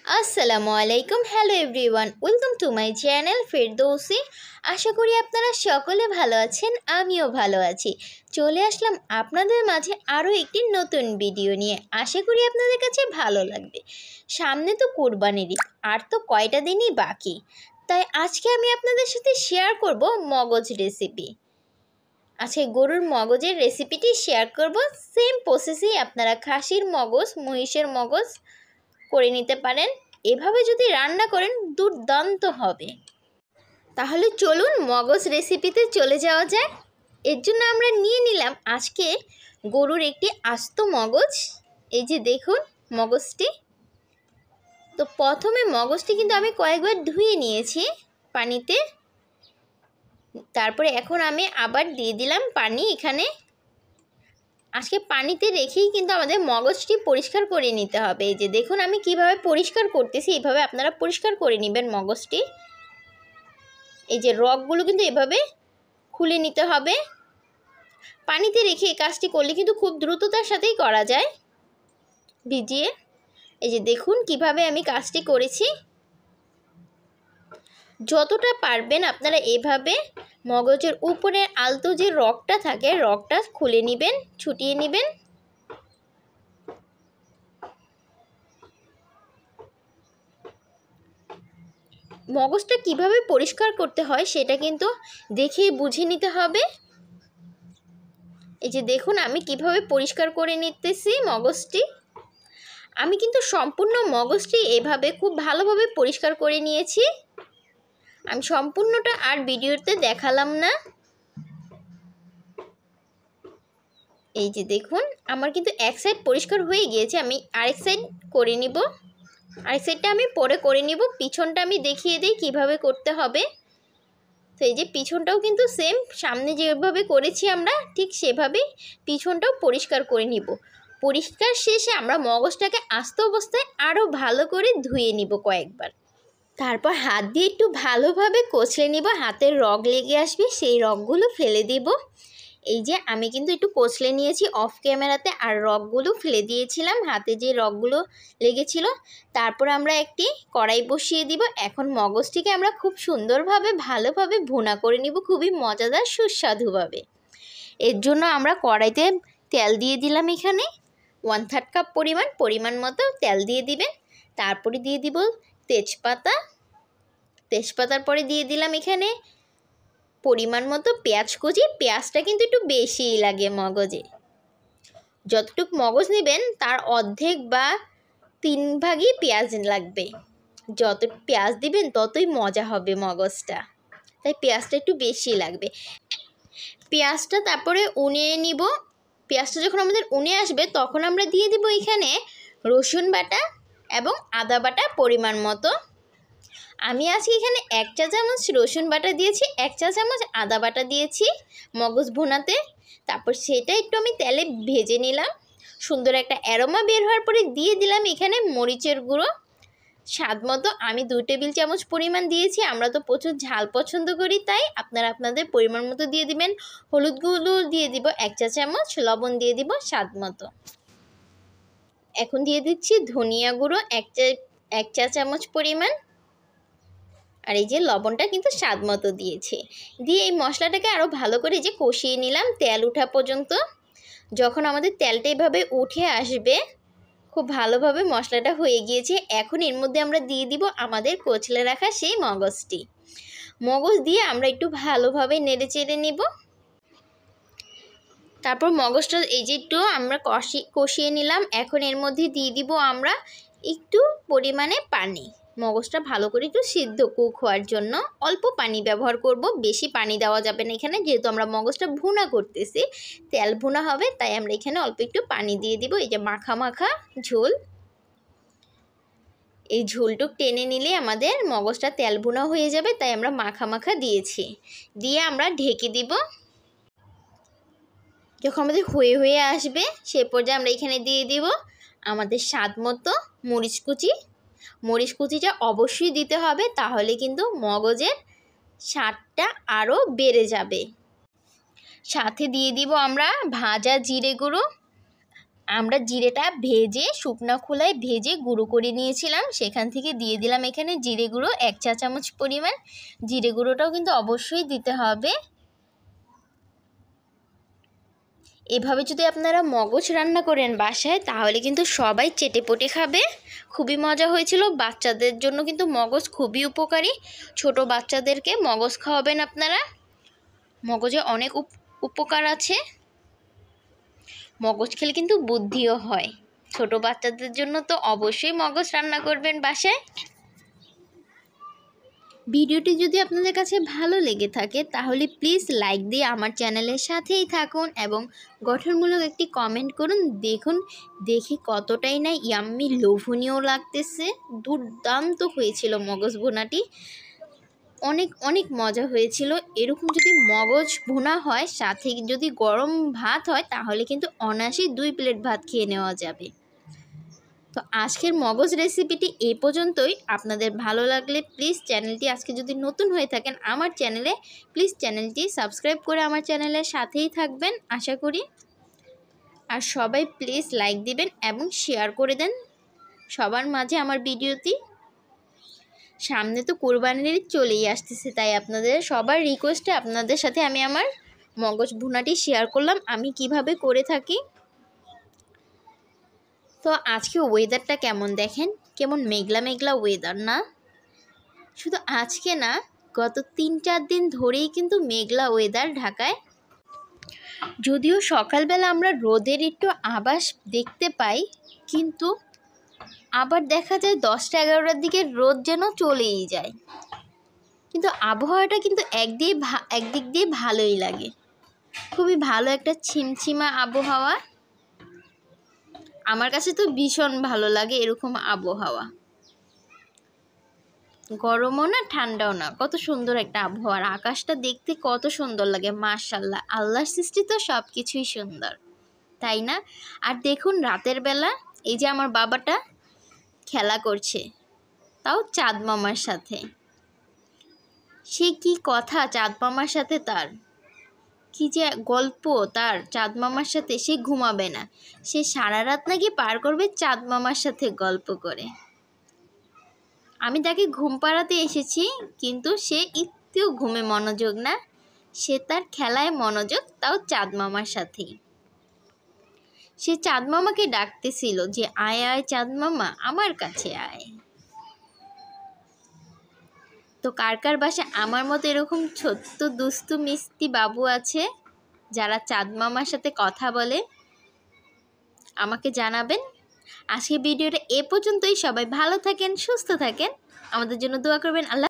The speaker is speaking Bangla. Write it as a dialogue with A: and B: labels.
A: আসসালামু আলাইকুম। Hello everyone, welcome to my channel Ferdousi. আশা করি আপনারা সকলে ভালো আছেন, আমিও ভালো আছি। চলে আসলাম আপনাদের মাঝে আরও একটি নতুন ভিডিও নিয়ে। আশা করি আপনাদের কাছে ভালো লাগবে। সামনে তো কুরবানির ঈদ, আর তো কয়টা দিনই বাকি, তাই আজকে আমি আপনাদের সাথে শেয়ার করব মগজ রেসিপি। আজকে গরুর মগজের রেসিপিটি শেয়ার করব। সেম প্রসেসেই আপনারা খাসির মগজ, মহিষের মগজ করে নিতে পারেন। এভাবে যদি রান্না করেন দুর্দান্ত হবে। তাহলে চলুন মগজ রেসিপিতে চলে যাওয়া যায়। এর জন্য আমরা নিয়ে নিলাম আজকে গরুর একটি আস্ত মগজ। এই যে দেখুন মগজটি। তো প্রথমে মগজটি কিন্তু আমি কয়েকবার ধুয়ে নিয়েছি পানিতে। তারপরে এখন আমি আবার দিয়ে দিলাম পানি এখানে। আজকে পানিতে রেখেই কিন্তু আমাদের মগজটি পরিষ্কার করে নিতে হবে। এই যে দেখুন আমি কিভাবে পরিষ্কার করতেছি, এইভাবে আপনারা পরিষ্কার করে নেবেন মগজটি। এই যে রগগুলো কিন্তু এভাবে খুলে নিতে হবে। পানিতে রেখে এই কাজটি করলে কিন্তু খুব দ্রুততার সাথেই করা যায় ভিজিয়ে। এই যে দেখুন কিভাবে আমি কাজটি করেছি। যতটা পারবেন আপনারা এভাবে মগজের উপরে আলতো যে রগটা থাকে রগটা খুলে নেবেন, ছুটিয়ে নেবেন। মগজটা কিভাবে পরিষ্কার করতে হয় সেটা কিন্তু দেখে বুঝে নিতে হবে। এই যে দেখুন আমি কিভাবে পরিষ্কার করে নিতেছি মগজটি। আমি কিন্তু সম্পূর্ণ মগজটি এভাবে খুব ভালোভাবে পরিষ্কার করে নিয়েছি। আমি সম্পূর্ণটা আর ভিডিওতে দেখালাম না। এই যে দেখুন আমার কিন্তু এক সাইড পরিষ্কার হয়ে গিয়েছে, আমি আরেক সাইড করে নিব। আরেক সাইডটা আমি পরে করে নিব। পিছনটা আমি দেখিয়ে দিই কিভাবে করতে হবে। তো এই যে পিছনটাও কিন্তু সেম সামনে যেভাবে করেছি আমরা ঠিক সেভাবেই পিছনটাও পরিষ্কার করে নিব। পরিষ্কার শেষে আমরা মগজটাকে আস্ত অবস্থায় আরও ভালো করে ধুয়ে নিব কয়েকবার। তারপর হাত দিয়ে একটু ভালোভাবে কচলে নিব। হাতের রগ লেগে আসবে, সেই রগগুলো ফেলে দিব। এই যে আমি কিন্তু একটু কচলে নিয়েছি অফ ক্যামেরাতে, আর রগগুলো ফেলে দিয়েছিলাম হাতে যে রগগুলো লেগেছিল। তারপর আমরা একটি কড়াই বসিয়ে দিব। এখন মগজটিকে আমরা খুব সুন্দরভাবে ভালোভাবে ভুনা করে নিব, খুবই মজাদার সুস্বাদুভাবে। এর জন্য আমরা কড়াইতে তেল দিয়ে দিলাম এখানে 1/3 কাপ পরিমাণ মতো তেল দিয়ে দিবেন। তারপরে দিয়ে দিব তেজপাতা। তেজপাতার পরে দিয়ে দিলাম এখানে পরিমাণ মতো পেঁয়াজ কুচি। পেঁয়াজটা কিন্তু একটু বেশিই লাগে মগজে। যতটুকু মগজ নেবেন তার অর্ধেক বা 3 ভাগই পেঁয়াজ লাগবে। যত পেঁয়াজ দিবেন ততই মজা হবে মগজটা, তাই পেঁয়াজটা একটু বেশি লাগবে। পেঁয়াজটা তারপরে উনিয়ে নিব। পেঁয়াজটা যখন আমাদের উনে আসবে তখন আমরা দিয়ে দিব এখানে রসুন বাটা এবং আদা বাটা পরিমাণ মতো। আমি আজকে এখানে 1 চা চামচ রসুন বাটা দিয়েছি, 1 চা চামচ আদা বাটা দিয়েছি মগজ ভুনাতে। তারপর সেটা একটু আমি তেলে ভেজে নিলাম। সুন্দর একটা অ্যারোমা বের হওয়ার পরে দিয়ে দিলাম এখানে মরিচের গুঁড়ো স্বাদ মতো। আমি 2 টেবিল চামচ পরিমাণ দিয়েছি। আমরা তো প্রচুর ঝাল পছন্দ করি, তাই আপনারা আপনাদের পরিমাণ মতো দিয়ে দিবেন। হলুদ গুঁড়ো দিয়ে দিব 1 চা চামচ, লবণ দিয়ে দিব স্বাদ মতো। এখন দিয়ে দিচ্ছি ধনিয়া গুঁড়ো 1 চা চামচ পরিমাণ। আর এই যে লবণটা কিন্তু স্বাদ মতো দিয়েছে। দিয়ে এই মশলাটাকে আরও ভালো করে যে কষিয়ে নিলাম তেল ওঠা পর্যন্ত। যখন আমাদের তেলটা এভাবে উঠে আসবে, খুব ভালোভাবে মশলাটা হয়ে গিয়েছে। এখন এর মধ্যে আমরা দিয়ে দিব আমাদের কচলে রাখা সেই মগজটি। মগজ দিয়ে আমরা একটু ভালোভাবে নেড়ে চেড়ে নেব। তারপর মগজটা এই যে একটু আমরা কষিয়ে নিলাম। এখন এর মধ্যে দিয়ে দিব আমরা একটু পরিমাণে পানি। মগজটা ভালো করে একটু সিদ্ধ কুক হওয়ার জন্য অল্প পানি ব্যবহার করব, বেশি পানি দেওয়া যাবে না এখানে, যেহেতু আমরা মগজটা ভুনা করতেছি, তেল ভুনা হবে, তাই আমরা এখানে অল্প একটু পানি দিয়ে দিব। এই যে মাখা মাখা ঝোল, এই ঝোলটুক টেনে নিলে আমাদের মগজটা তেল ভুনা হয়ে যাবে, তাই আমরা মাখা মাখা দিয়েছি। দিয়ে আমরা ঢেকে দিব। যখন আমাদের হয়ে আসবে সে পর্যায়ে আমরা এখানে দিয়ে দিব আমাদের স্বাদ মতো মরিচ কুচি। মরিচ কুচিটা অবশ্যই দিতে হবে, তাহলে কিন্তু মগজের স্বাদটা আরও বেড়ে যাবে। সাথে দিয়ে দিব আমরা ভাজা জিরে গুঁড়ো। আমরা জিরেটা ভেজে শুকনো খোলায় ভেজে গুঁড়ো করে নিয়েছিলাম, সেখান থেকে দিয়ে দিলাম এখানে জিরে গুঁড়ো 1 চা চামচ পরিমাণ। জিরে গুঁড়োটাও কিন্তু অবশ্যই দিতে হবে। এভাবে যদি আপনারা মগজ রান্না করেন বাসায় তাহলে কিন্তু সবাই চেটেপুটে খাবে। খুবই মজা হয়েছিল। বাচ্চাদের জন্য কিন্তু মগজ খুবই উপকারী। ছোট বাচ্চাদেরকে মগজ খাওয়াবেন আপনারা। মগজে অনেক উপকার আছে। মগজ খেলে কিন্তু বুদ্ধিও হয়। ছোট বাচ্চাদের জন্য তো অবশ্যই মগজ রান্না করবেন বাসায়। ভিডিওটি যদি আপনাদের কাছে ভালো লেগে থাকে তাহলে প্লিজ লাইক দিয়ে আমার চ্যানেলের সাথেই থাকুন এবং গঠনমূলক একটি কমেন্ট করুন। দেখুন দেখে কতটাই না ইয়াম্মি লোভনীয় লাগতেছে। দুর্দান্ত হয়েছিল মগজ ভুনাটি, অনেক অনেক মজা হয়েছিল। এরকম যদি মগজ ভুনা হয় সাথে যদি গরম ভাত হয় তাহলে কিন্তু অনায়াসে 2 প্লেট ভাত খেয়ে নেওয়া যাবে। তো আজকের মগজ রেসিপিটি এই পর্যন্তই। আপনাদের ভালো লাগলে প্লিজ চ্যানেলটি, আজকে যদি নতুন হয়ে থাকেন আমার চ্যানেলে, প্লিজ চ্যানেলটি সাবস্ক্রাইব করে আমার চ্যানেলের সাথেই থাকবেন আশা করি। আর সবাই প্লিজ লাইক দিবেন এবং শেয়ার করে দেন সবার মাঝে আমার ভিডিওটি। সামনে তো কোরবানির চলেই আসতেছে, তাই আপনাদের সবার রিকোয়েস্টে আপনাদের সাথে আমি আমার মগজ ভুনাটি শেয়ার করলাম আমি কিভাবে করে থাকি। তো আজকে ওয়েদারটা কেমন দেখেন, কেমন মেঘলা মেঘলা ওয়েদার না? শুধু আজকে না, গত 3-4 দিন ধরেই কিন্তু মেঘলা ওয়েদার ঢাকায়। যদিও সকালবেলা আমরা রোদের একটু আভাস দেখতে পাই, কিন্তু আবার দেখা যায় 10টা-11টার দিকে রোদ যেন চলেই যায়। কিন্তু আবহাওয়াটা কিন্তু একদিক দিয়ে ভালোই লাগে। খুবই ভালো একটা ছিমছিমা আবহাওয়া। আমার কাছে তো ভীষণ ভালো লাগে এরকম আবহাওয়া। গরমও না ঠান্ডাও না, কত সুন্দর একটা আবহাওয়া। আকাশটা দেখতে কত সুন্দর লাগে। মাশাআল্লাহ, আল্লাহর সৃষ্টি তো সব কিছুই সুন্দর, তাই না? আর দেখুন রাতের বেলা এই যে আমার বাবাটা খেলা করছে, তাও চাঁদ মামার সাথে। সে কি কথা চাঁদ মামার সাথে, তার কি যে গল্প তার চাঁদ মামার সাথে। সে ঘুমাবে না, সে সারা রাত নাকি পার করবে চাঁদ মামার সাথে গল্প করে। আমি তাকে ঘুম পাড়াতে এসেছি, কিন্তু সে একটু ঘুমে মনোযোগ না, সে তার খেলায় মনোযোগ, তাও চাঁদ মামার সাথেই। সে চাঁদ মামাকে ডাকতেছিল যে আয় আয় চাঁদ মামা আমার কাছে আয়। তো কার কার বাসায় আমার মতো এরকম ছোট্ট দুষ্টু মিষ্টি বাবু আছে যারা চাঁদ মামার সাথে কথা বলে, আমাকে জানাবেন। আজকে ভিডিওটা এ পর্যন্তই। সবাই ভালো থাকেন, সুস্থ থাকেন, আমাদের জন্য দোয়া করবেন। আল্লাহ।